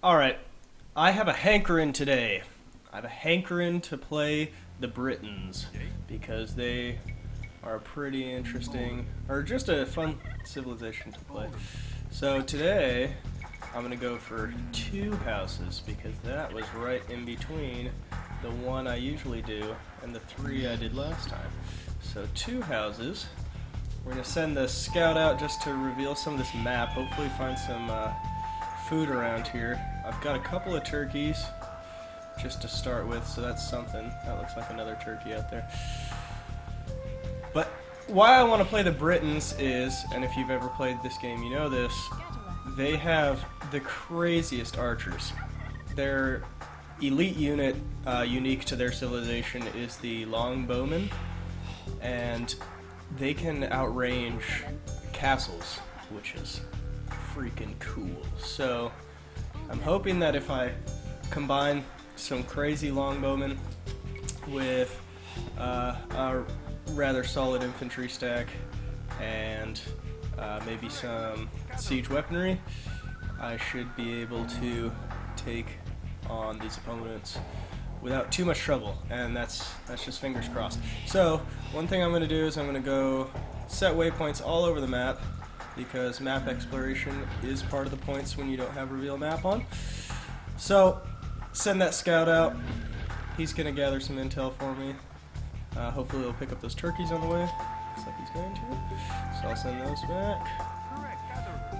Alright, I have a hankering today. I have a hankering to play the Britons because they are pretty interesting, or just a fun civilization to play. So today, I'm going to go for 2 houses because that was right in between the one I usually do and the 3 I did last time. So 2 houses. We're going to send the scout out just to reveal some of this map, hopefully find some food around here. I've got a couple of turkeys just to start with, so that's something. That looks like another turkey out there. But why I want to play the Britons is, and if you've ever played this game you know this, they have the craziest archers. Their elite unit, unique to their civilization, is the longbowmen, and they can outrange castles, which is freaking cool. So I'm hoping that if I combine some crazy longbowmen with a rather solid infantry stack and maybe some siege weaponry, I should be able to take on these opponents without too much trouble, and that's just fingers crossed. So one thing I'm going to do is I'm going to go set waypoints all over the map, because map exploration is part of the points when you don't have reveal map on. So send that scout out. He's going to gather some intel for me. Hopefully he'll pick up those turkeys on the way. Looks like he's going to. So I'll send those back.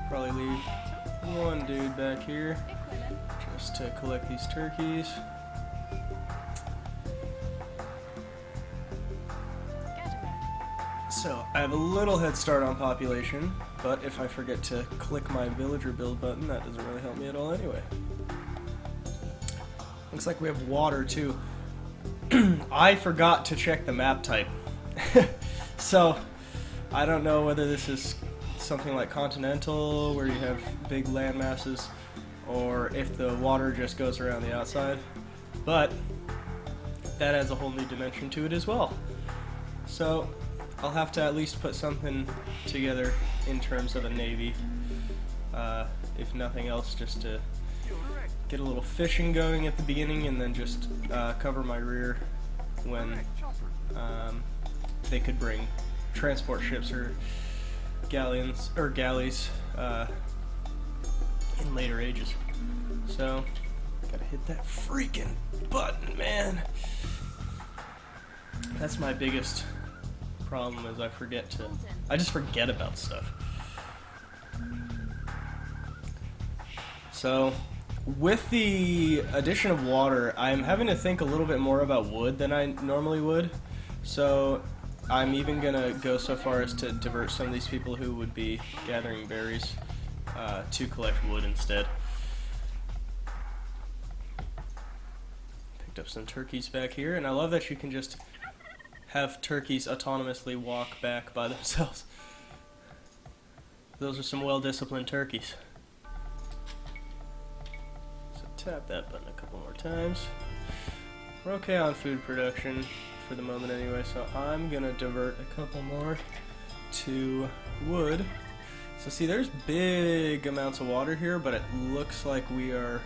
Probably leave one dude back here just to collect these turkeys. So, I have a little head start on population, but if I forget to click my villager build button, that doesn't really help me at all anyway. Looks like we have water too. I forgot to check the map type. So, I don't know whether this is something like continental, where you have big land masses, or if the water just goes around the outside. But, that adds a whole new dimension to it as well. So, I'll have to at least put something together in terms of a navy, if nothing else, just to get a little fishing going at the beginning, and then just cover my rear when they could bring transport ships or galleons or galleys in later ages. So, gotta hit that freaking button, man. That's my biggest problem, is I just forget about stuff. So with the addition of water, I'm having to think a little bit more about wood than I normally would. So I'm even gonna go so far as to divert some of these people who would be gathering berries to collect wood instead. Picked up some turkeys back here, and I love that you can just have turkeys autonomously walk back by themselves. Those are some well-disciplined turkeys. So tap that button a couple more times. We're okay on food production for the moment anyway, so I'm gonna divert a couple more to wood. So see, there's big amounts of water here, but it looks like we are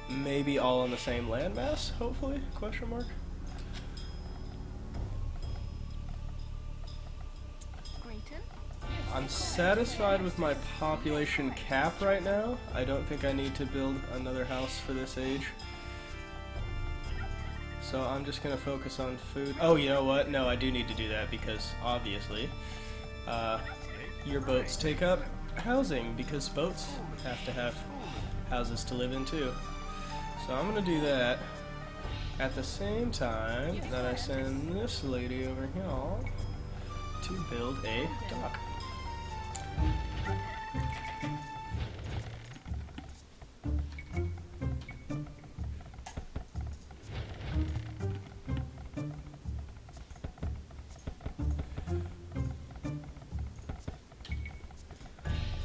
maybe all on the same landmass, hopefully, question mark. I'm satisfied with my population cap right now. I don't think I need to build another house for this age. So I'm just going to focus on food. Oh, you know what? No, I do need to do that because, obviously, your boats take up housing, because boats have to have houses to live in too. So I'm going to do that at the same time that I send this lady over here to build a dock.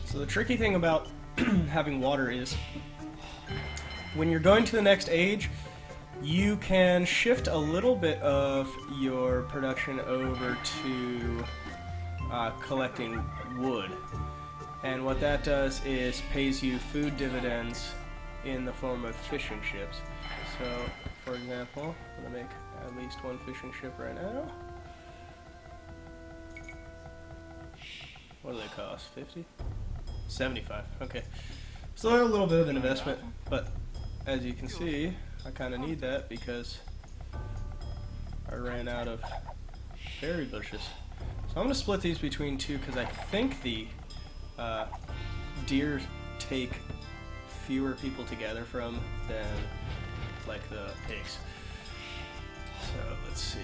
So the tricky thing about having water is, when you're going to the next age, you can shift a little bit of your production over to collecting wood. And what that does is pays you food dividends in the form of fishing ships. So, for example, I'm going to make at least one fishing ship right now. What do they cost? 50? 75. Okay. So a little bit of an investment, but as you can see, I kind of need that because I ran out of berry bushes. So I'm going to split these between two because I think the deer take fewer people to gather from than like the pigs. So let's see.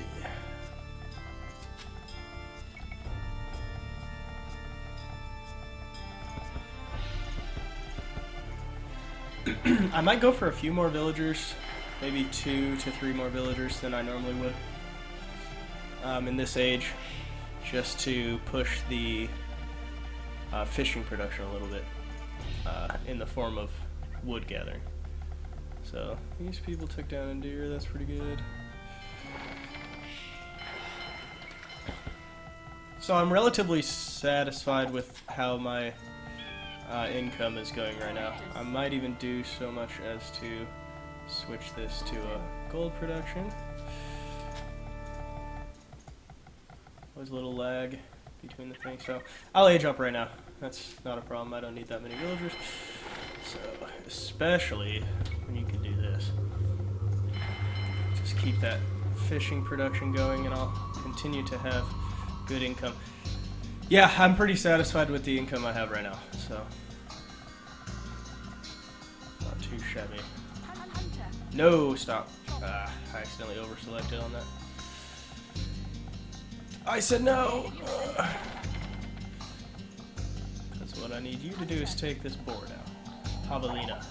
I might go for a few more villagers, maybe 2 to 3 more villagers than I normally would in this age, just to push the fishing production a little bit in the form of wood gathering. So these people took down a deer, that's pretty good. So I'm relatively satisfied with how my income is going right now. I might even do so much as to switch this to a gold production. Always a little lag between the things, so I'll age up right now. That's not a problem. I don't need that many villagers. So, especially when you can do this. Just keep that fishing production going and I'll continue to have good income. Yeah, I'm pretty satisfied with the income I have right now, so not too shabby. No, stop. I accidentally over-selected on that. I said no! That's what I need you to do is take this board out. Javelina.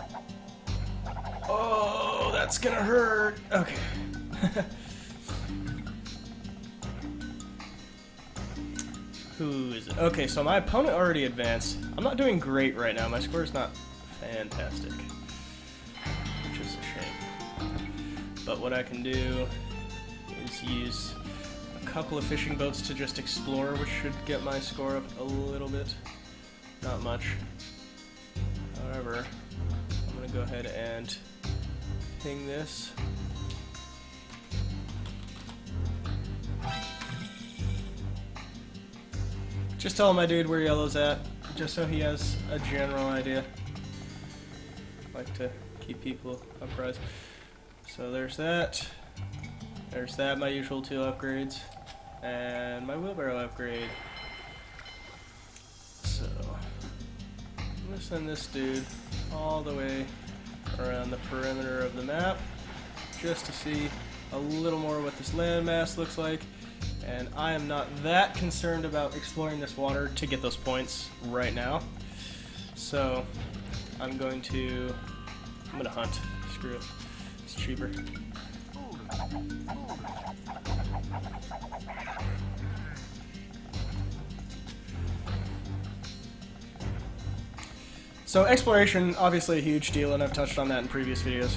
Oh, that's gonna hurt! Okay. Who is it? Okay, so my opponent already advanced. I'm not doing great right now. My score is not fantastic, which is a shame. But what I can do is use a couple of fishing boats to just explore, which should get my score up a little bit. Not much. However, I'm going to go ahead and ping this. Just tell my dude where yellow's at, just so he has a general idea. I like to keep people apprised. So there's that. There's that, my usual 2 upgrades. And my wheelbarrow upgrade. So I'm gonna send this dude all the way around the perimeter of the map just to see a little more what this landmass looks like. And I am not that concerned about exploring this water to get those points right now. So I'm gonna hunt. Screw it. It's cheaper. So exploration, obviously a huge deal, and I've touched on that in previous videos.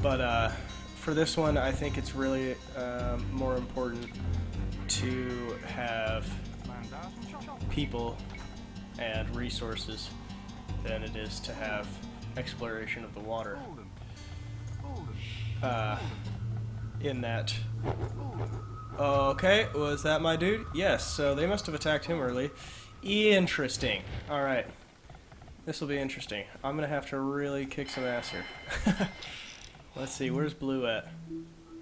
But for this one, I think it's really more important to have people and resources than it is to have exploration of the water. In that... Okay, was that my dude? Yes, so they must have attacked him early. Interesting. Alright. This will be interesting. I'm going to have to really kick some ass here. Let's see, where's Blue at?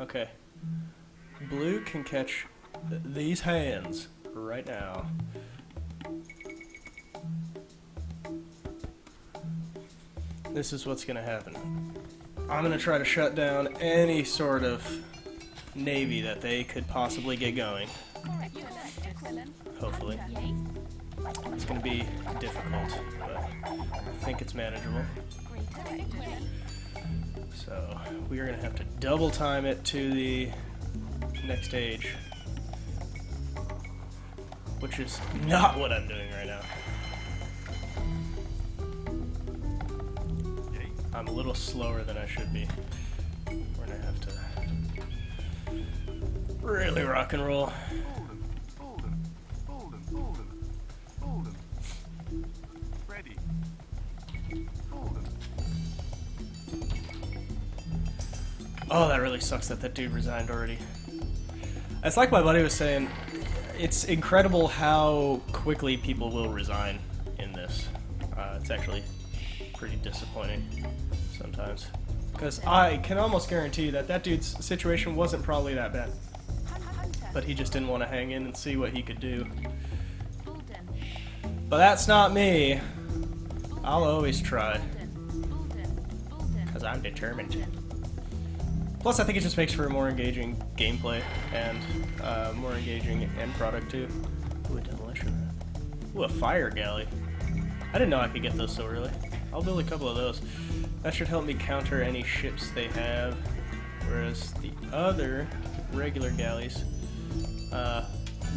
Okay. Blue can catch these hands right now. This is what's going to happen. I'm going to try to shut down any sort of navy that they could possibly get going. Hopefully. It's going to be difficult, but I think it's manageable. So we are going to have to double time it to the next stage, which is not what I'm doing right now. I'm a little slower than I should be. We're going to have to really rock and roll. Oh, that really sucks that that dude resigned already. It's like my buddy was saying, it's incredible how quickly people will resign in this. It's actually pretty disappointing sometimes. Because I can almost guarantee that that dude's situation wasn't probably that bad. But he just didn't want to hang in and see what he could do. But that's not me. I'll always try. Because I'm determined. Plus, I think it just makes for a more engaging gameplay and more engaging end product, too. Ooh, a demolition. Ooh, a fire galley. I didn't know I could get those so early. I'll build a couple of those. That should help me counter any ships they have. Whereas the other regular galleys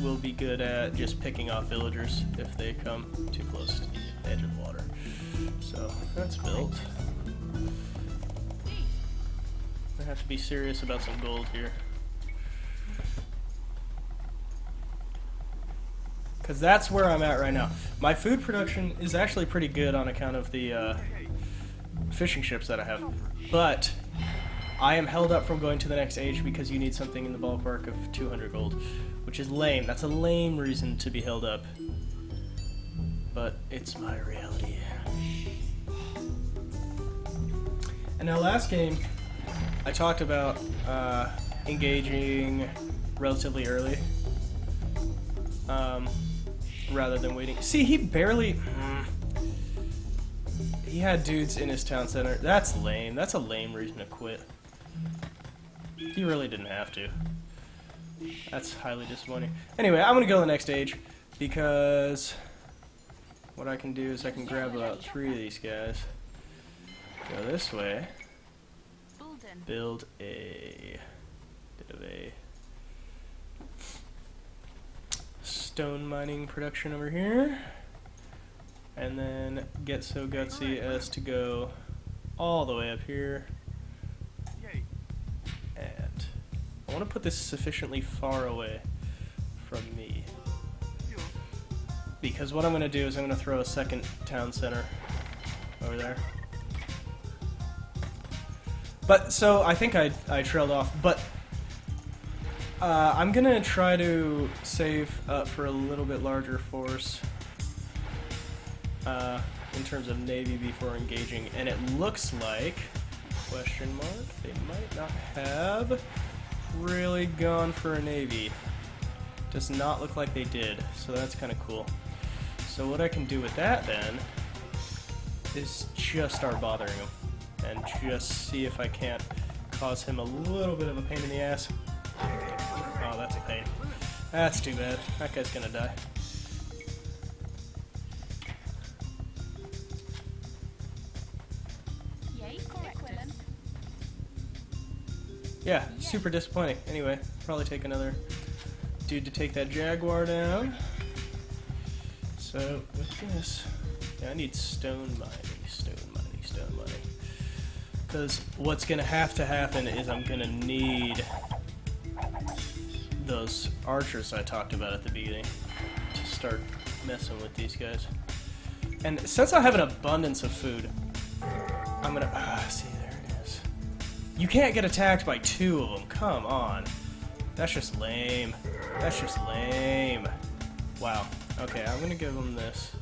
will be good at just picking off villagers if they come too close to the edge of the water. So, that's built. I have to be serious about some gold here. Because that's where I'm at right now. My food production is actually pretty good on account of the fishing ships that I have. But I am held up from going to the next age because you need something in the ballpark of 200 gold. Which is lame. That's a lame reason to be held up. But it's my reality. And now last game, I talked about engaging relatively early. Rather than waiting. See, he barely... He had dudes in his town center. That's lame. That's a lame reason to quit. He really didn't have to. That's highly disappointing. Anyway, I'm going to go to the next stage because what I can do is I can grab about 3 of these guys. Go this way. Build a bit of a stone mining production over here, and then get so gutsy as to go all the way up here, and I want to put this sufficiently far away from me, because what I'm going to do is I'm going to throw a second town center over there. But, so, I think I trailed off, but I'm gonna try to save up for a little bit larger force in terms of Navy before engaging, and it looks like, question mark, they might not have really gone for a Navy. Does not look like they did, so that's kind of cool. So what I can do with that then is just start bothering him and just see if I can't cause him a little bit of a pain in the ass. Oh, that's a pain. That's too bad. That guy's gonna die. Yeah, super disappointing. Anyway, probably take another dude to take that Jaguar down. So, with this, yeah, I need stone mining, stone mining, stone mining. Because what's gonna have to happen is I'm gonna need those archers I talked about at the beginning to start messing with these guys. And since I have an abundance of food, I'm gonna... see, there it is. You can't get attacked by 2 of them. Come on. That's just lame. That's just lame. Wow. Okay, I'm gonna give them this.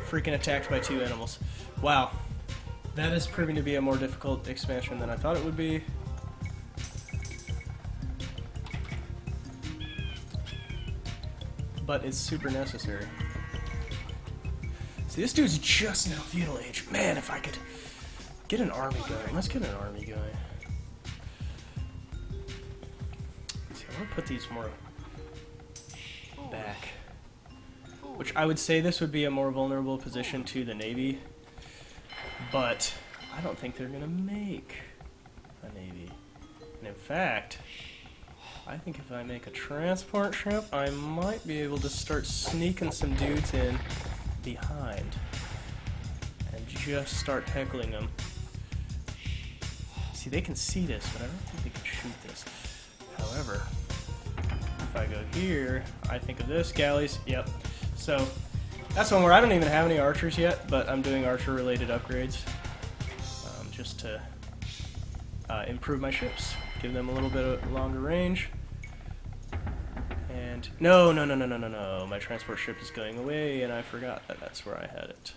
Freaking attacked by 2 animals. Wow. That is proving to be a more difficult expansion than I thought it would be. But it's super necessary. See, this dude's just now feudal age. Man, if I could get an army going. Let's get an army going. See, I want to put these more back. Which I would say this would be a more vulnerable position to the Navy. But I don't think they're going to make a Navy. And in fact, I think if I make a transport ship, I might be able to start sneaking some dudes in behind and just start heckling them. See, they can see this, but I don't think they can shoot this. However, if I go here, I think of this, galleys, yep. So, that's one where I don't even have any archers yet, but I'm doing archer-related upgrades just to improve my ships, give them a little bit of longer range. And no, my transport ship is going away, and I forgot that that's where I had it.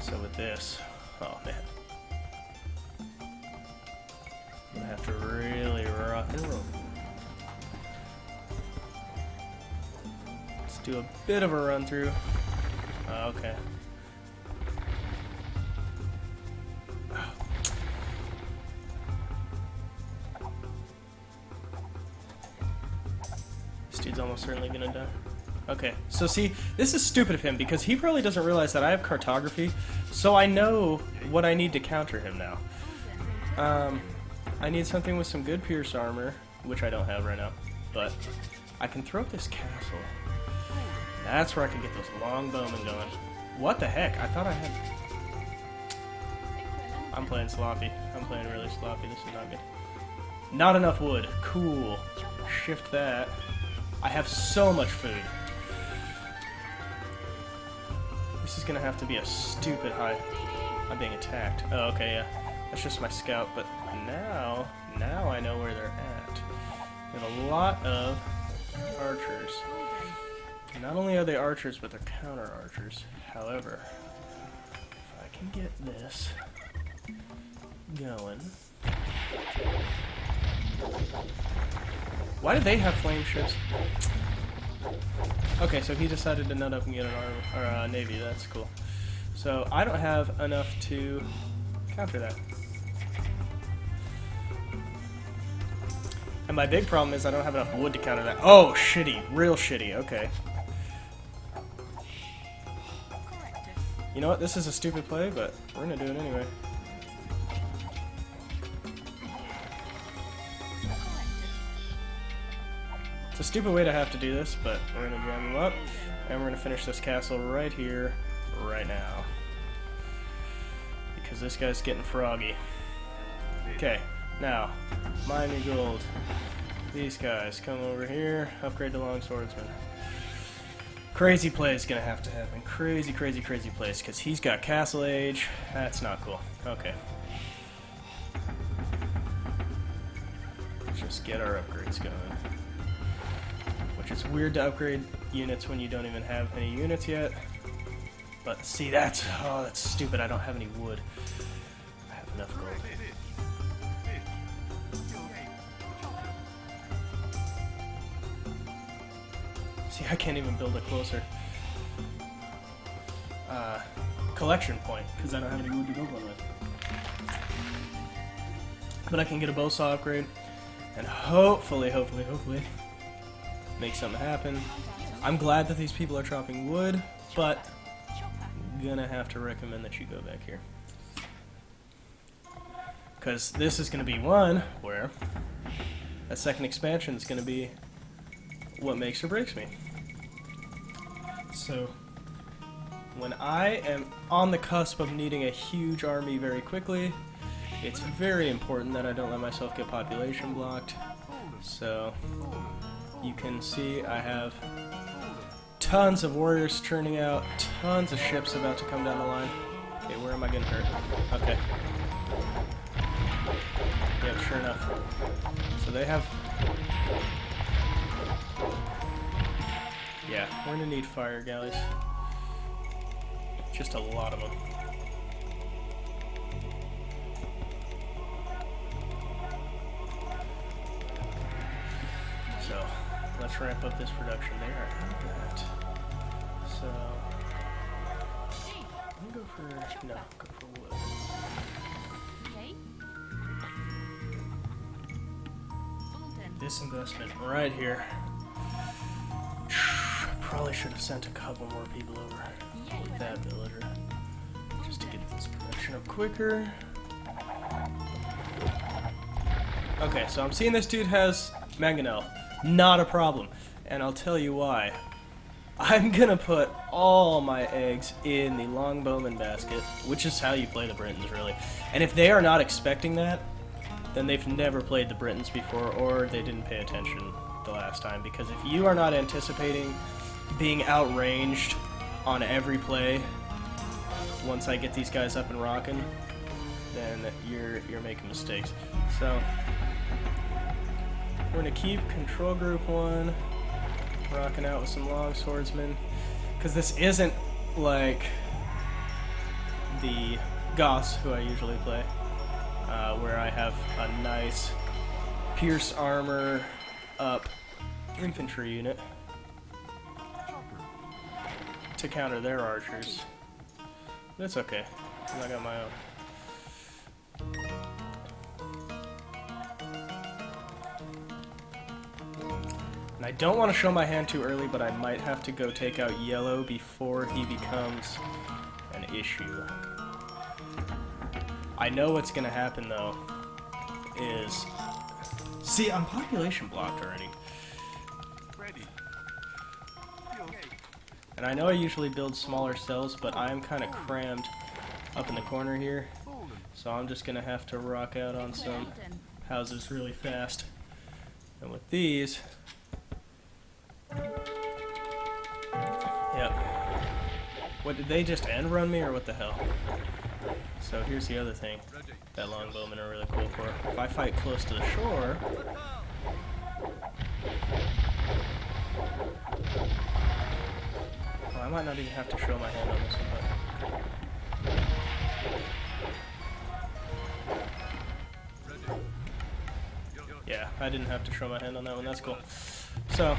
So with this, oh man, I'm gonna have to really rock and roll. Let's do a bit of a run through. Okay. This dude's almost certainly gonna die. Okay, so see, this is stupid of him because he probably doesn't realize that I have cartography, so I know what I need to counter him now. I need something with some good pierce armor, which I don't have right now, but I can throw up this castle. That's where I can get those long bowmen going. What the heck? I thought I had... I'm playing sloppy. I'm playing really sloppy. This is not good. Not enough wood. Cool. Shift that. I have so much food. This is gonna have to be a stupid high. I'm being attacked. Oh, okay, yeah. That's just my scout, but now I know where they're at. We have a lot of archers. And not only are they archers, but they're counter archers. However, if I can get this going. Why do they have flame ships? Okay, so he decided to nut up and get an army, or navy. That's cool. So I don't have enough to counter that. And my big problem is I don't have enough wood to counter that. Oh, shitty. Real shitty. Okay. You know what? This is a stupid play, but we're gonna do it anyway. It's a stupid way to have to do this, but we're gonna jam them up, and we're gonna finish this castle right here, right now. Because this guy's getting froggy. Okay, now, mine your gold. These guys come over here, upgrade the long swordsman. Crazy play is gonna have to happen. Crazy, crazy, crazy plays, because he's got castle age. That's not cool. Okay. Let's just get our upgrades going. Which is weird to upgrade units when you don't even have any units yet. But see, that's stupid. I don't have any wood. I have enough gold. See, I can't even build a closer collection point because I don't have any wood to build one with. But I can get a bow saw upgrade and hopefully make something happen. I'm glad that these people are chopping wood, but gonna have to recommend that you go back here. Because this is gonna be one where a second expansion is gonna be what makes or breaks me. So, when I am on the cusp of needing a huge army very quickly, it's very important that I don't let myself get population blocked. So, you can see I have tons of warriors churning out, tons of ships about to come down the line. Okay, where am I getting hurt? Okay. Yep, sure enough. So they have... Yeah, we're gonna need fire galleys. Just a lot of them. So, let's ramp up this production there. That. So, I'm gonna go for... No, go for wood. This investment right here. Probably should have sent a couple more people over with that villager just to get this production up quicker. Okay, so I'm seeing this dude has mangonel. Not a problem. And I'll tell you why. I'm gonna put all my eggs in the longbowman basket, which is how you play the Britons, really. And if they are not expecting that, then they've never played the Britons before, or they didn't pay attention the last time. Because if you are not anticipating being outranged on every play, once I get these guys up and rocking, then you're making mistakes. So we're gonna keep control group 1 rocking out with some long swordsmen, because this isn't like the Goths who I usually play, where I have a nice pierce armor up infantry unit to counter their archers. That's okay, 'cause I got my own. And I don't want to show my hand too early, but I might have to go take out yellow before he becomes an issue. I know what's going to happen, though, is... See, I'm population blocked already. And I know I usually build smaller cells, but I'm kind of crammed up in the corner here. So I'm just going to have to rock out on some houses really fast. And with these... Yep. What, did they just end run me, or what the hell? So here's the other thing that longbowmen are really cool for. If I fight close to the shore... Well, I might not even have to show my hand on this one, but... Yeah, I didn't have to show my hand on that one, that's cool. So...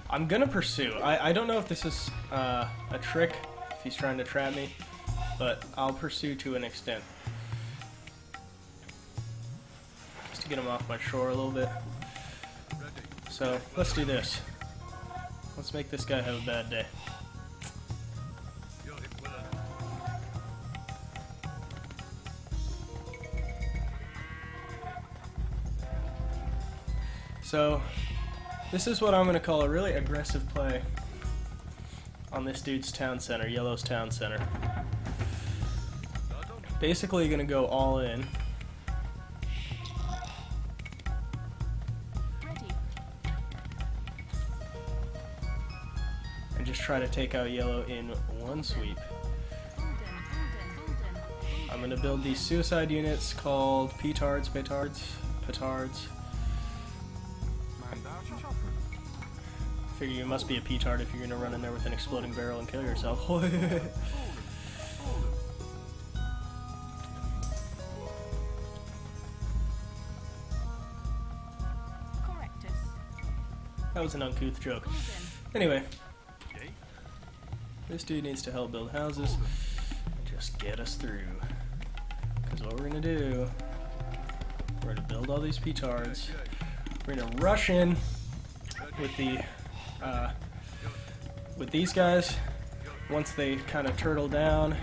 I'm gonna pursue. I don't know if this is a trick, if he's trying to trap me, but I'll pursue to an extent. Just to get him off my shore a little bit. So, let's do this. Let's make this guy have a bad day. So, this is what I'm going to call a really aggressive play on this dude's town center, Yellow's town center. Basically, you're going to go all in. And just try to take out Yellow in one sweep. I'm going to build these suicide units called petards. Figure you must be a petard if you're gonna run in there with an exploding barrel and kill yourself. That was an uncouth joke. Anyway, this dude needs to help build houses and just get us through. Because what we're gonna do, we're gonna build all these petards. We're gonna rush in with the with these guys. Once they kind of turtle down,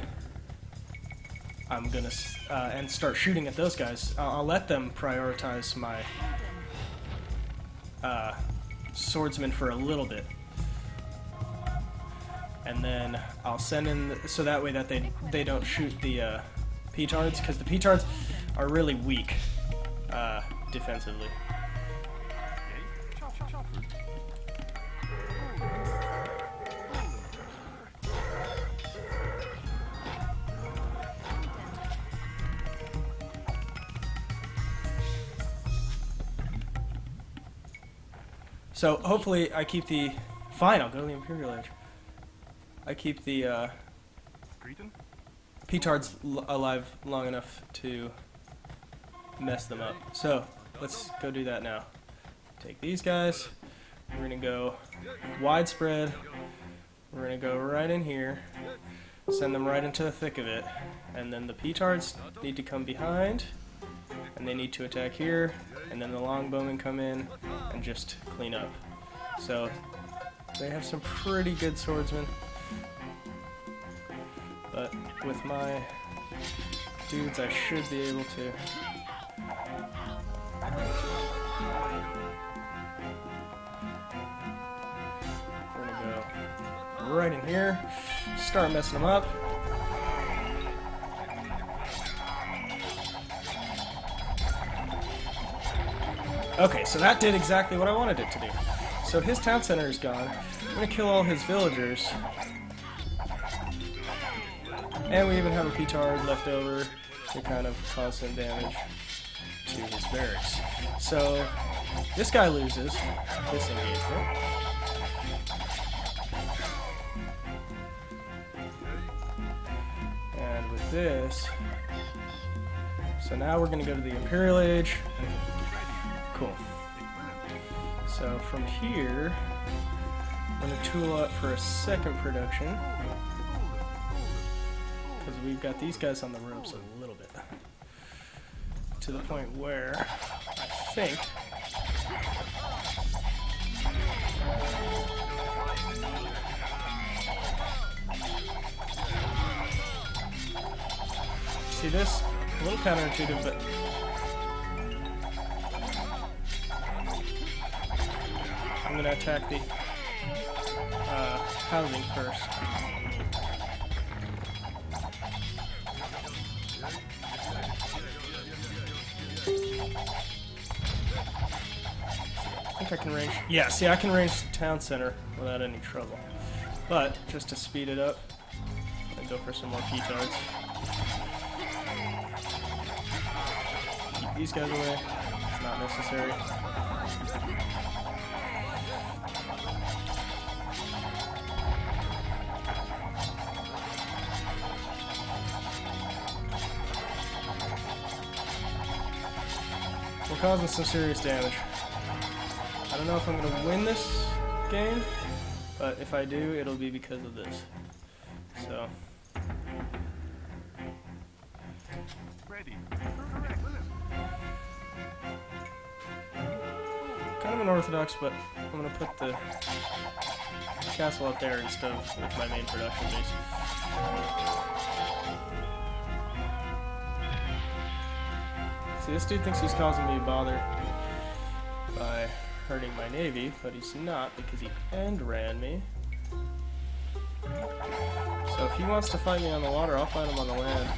I'm gonna and start shooting at those guys. I'll let them prioritize my swordsman for a little bit, and then I'll send in so that way that they don't shoot the petards, because the petards are really weak defensively. So hopefully I keep the... Fine, I'll go to the Imperial Age. I keep the petards alive long enough to mess them up. So let's go do that now. Take these guys. We're gonna go widespread. We're gonna go right in here. Send them right into the thick of it. And then the petards need to come behind. And they need to attack here. And then the longbowmen come in and just clean up. So they have some pretty good swordsmen, but with my dudes I should be able to. We're gonna go right in here, start messing them up. Okay, so that did exactly what I wanted it to do. So his town center is gone. I'm gonna kill all his villagers. And we even have a petard left over to kind of cause some damage to his barracks. So this guy loses this engagement. And with this, so now we're gonna go to the Imperial Age. Cool. So from here, I'm going to tool up for a second production, because we've got these guys on the ropes a little bit, to the point where I think see this? A little counterintuitive, but I'm going to attack the housing first. I think I can range... Yeah, see, I can range the town center without any trouble. But, just to speed it up, I'm going to go for some more petards. Keep these guys away. It's not necessary. We're causing some serious damage. I don't know if I'm going to win this game, but if I do, it'll be because of this. So. Ready. Kind of unorthodox, but I'm going to put the castle up there instead of with my main production base. See, this dude thinks he's causing me bother by hurting my navy, but he's not because he end-ran me. So if he wants to fight me on the water, I'll fight him on the land.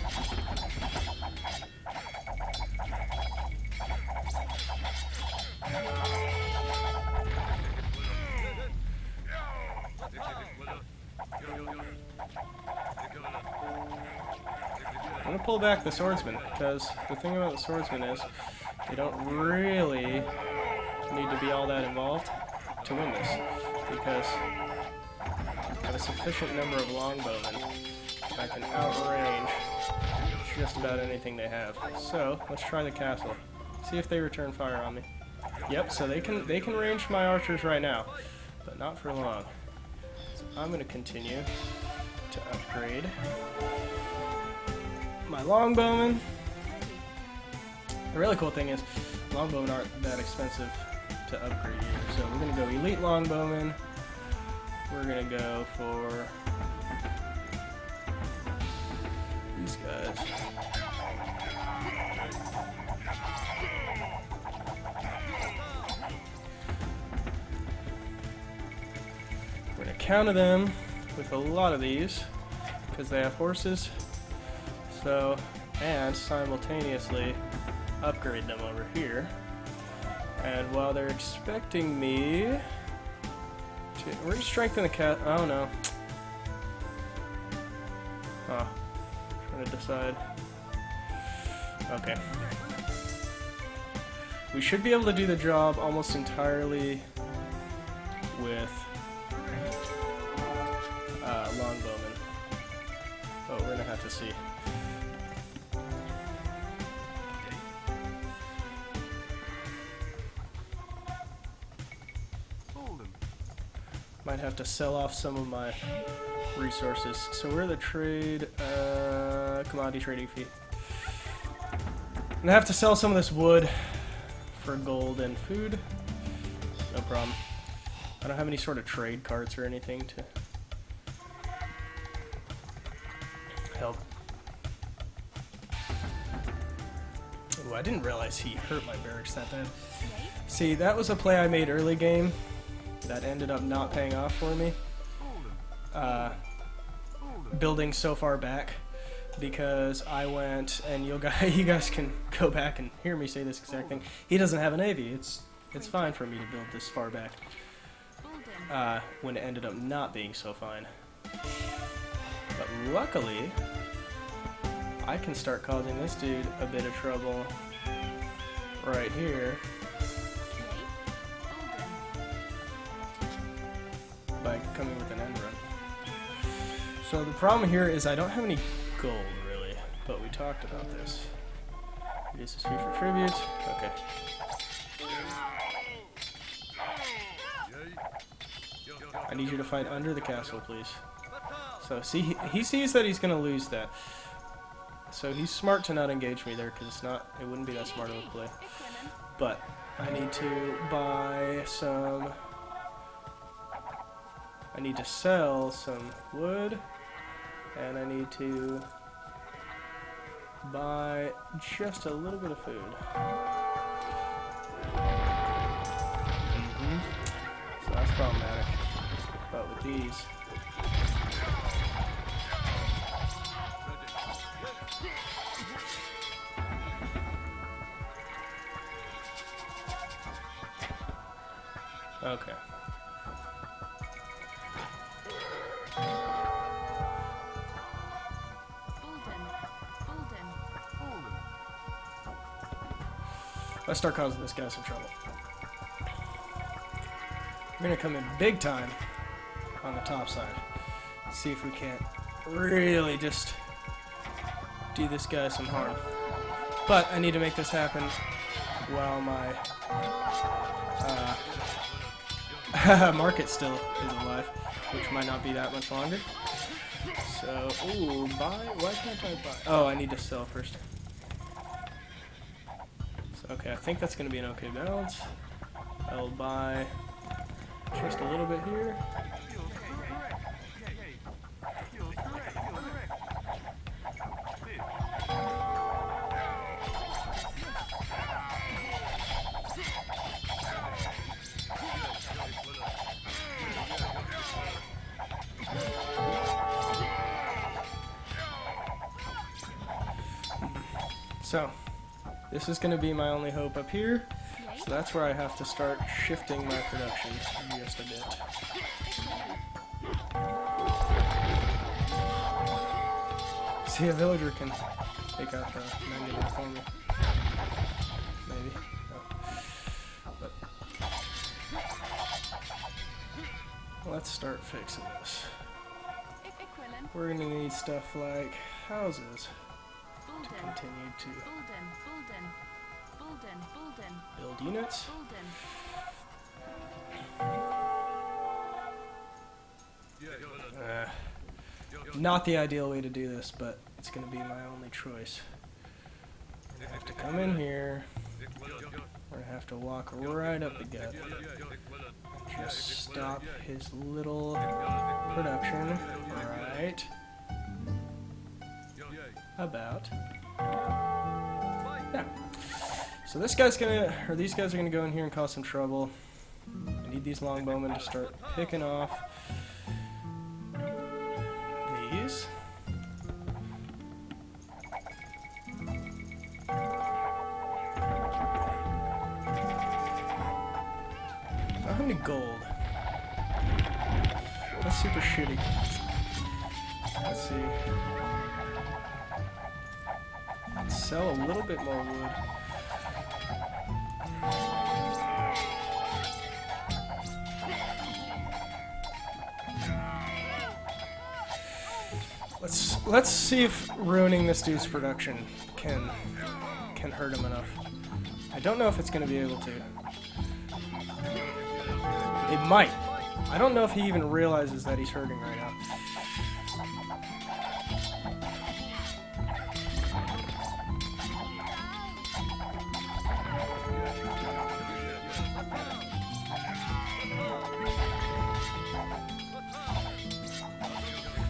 I'm going to pull back the swordsman, because the thing about the swordsman is they don't really need to be all that involved to win this, because I've got a sufficient number of longbowmen and I can outrange just about anything they have. So let's try the castle. See if they return fire on me. Yep, so they can range my archers right now, but not for long. So I'm going to continue to upgrade my longbowmen. The really cool thing is longbowmen aren't that expensive to upgrade either. So we're going to go elite longbowmen. We're going to go for these guys. We're going to counter them with a lot of these because they have horses. So, and simultaneously upgrade them over here. And while they're expecting me to, we're going to strengthen the cat. Oh no. Huh. Trying to decide. Okay. We should be able to do the job almost entirely with longbowmen. But we're going to have to see. Might have to sell off some of my resources. So we're the trade, commodity trading fee. I'm gonna have to sell some of this wood for gold and food. No problem. I don't have any sort of trade carts or anything to help. Ooh, I didn't realize he hurt my barracks that bad. See, that was a play I made early game that ended up not paying off for me. Building so far back because I went, and you guys can go back and hear me say this exact thing. He doesn't have a navy. It's fine for me to build this far back. When it ended up not being so fine. But luckily, I can start causing this dude a bit of trouble right here by coming with an end run. So the problem here is I don't have any gold, really, but we talked about this. Reduces fee for tribute. Okay. I need you to fight under the castle, please. So, see, he sees that he's going to lose that. So he's smart to not engage me there, because it wouldn't be that smart of a play. But I need to buy some... I need to sell some wood, and I need to buy just a little bit of food. So that's problematic. But with these... Okay. Let's start causing this guy some trouble. We're gonna come in big time on the top side. See if we can't really just do this guy some harm. But I need to make this happen while my market still is alive, which might not be that much longer. So, ooh, buy? Why can't I buy? Oh, I need to sell first. So, okay, I think that's going to be an okay balance. I'll buy just a little bit here. So, this is going to be my only hope up here, so that's where I have to start shifting my production just a bit. See, a villager can take out the menu for me. Maybe. No. But let's start fixing this. We're going to need stuff like houses. To continue to build units. Not the ideal way to do this, but it's going to be my only choice. I have to come in here. We're going to have to walk right up the gut. Just stop his little production right about now. So this guy's gonna, or these guys are gonna go in here and cause some trouble. I need these longbowmen to start picking off these. I don't have any gold. That's super shitty. Let's see. Sell a little bit more wood. Let's see if ruining this dude's production can hurt him enough. I don't know if it's going to be able to. It might. I don't know if he even realizes that he's hurting right now.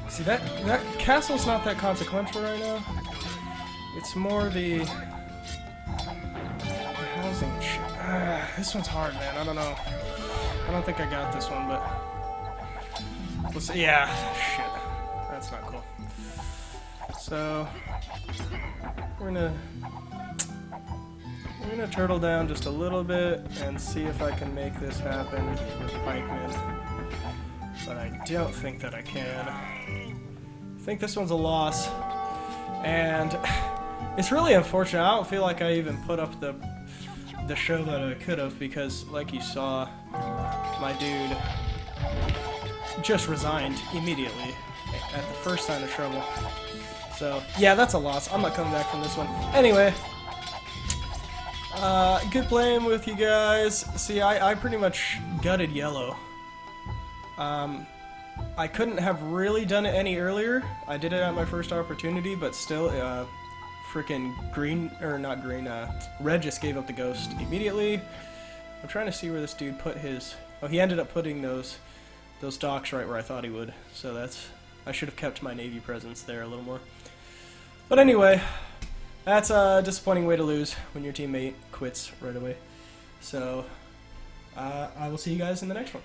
See, that castle's not that consequential right now. It's more the housing shit. This one's hard, man. I don't know. I don't think I got this one, but we'll see. Yeah, shit. That's not cool. So we're gonna turtle down just a little bit and see if I can make this happen with pikemen. But I don't think that I can. I think this one's a loss. And it's really unfortunate. I don't feel like I even put up the show that I could have, because like you saw, my dude just resigned immediately at the first sign of trouble. So yeah, that's a loss. I'm not coming back from this one. Anyway, good playing with you guys. See, I pretty much gutted yellow. I couldn't have really done it any earlier. I did it at my first opportunity, but still, freaking green, or not green, red just gave up the ghost immediately. I'm trying to see where this dude put his... Oh, he ended up putting those docks right where I thought he would. So that's... I should have kept my navy presence there a little more. But anyway, that's a disappointing way to lose when your teammate quits right away. So, I will see you guys in the next one.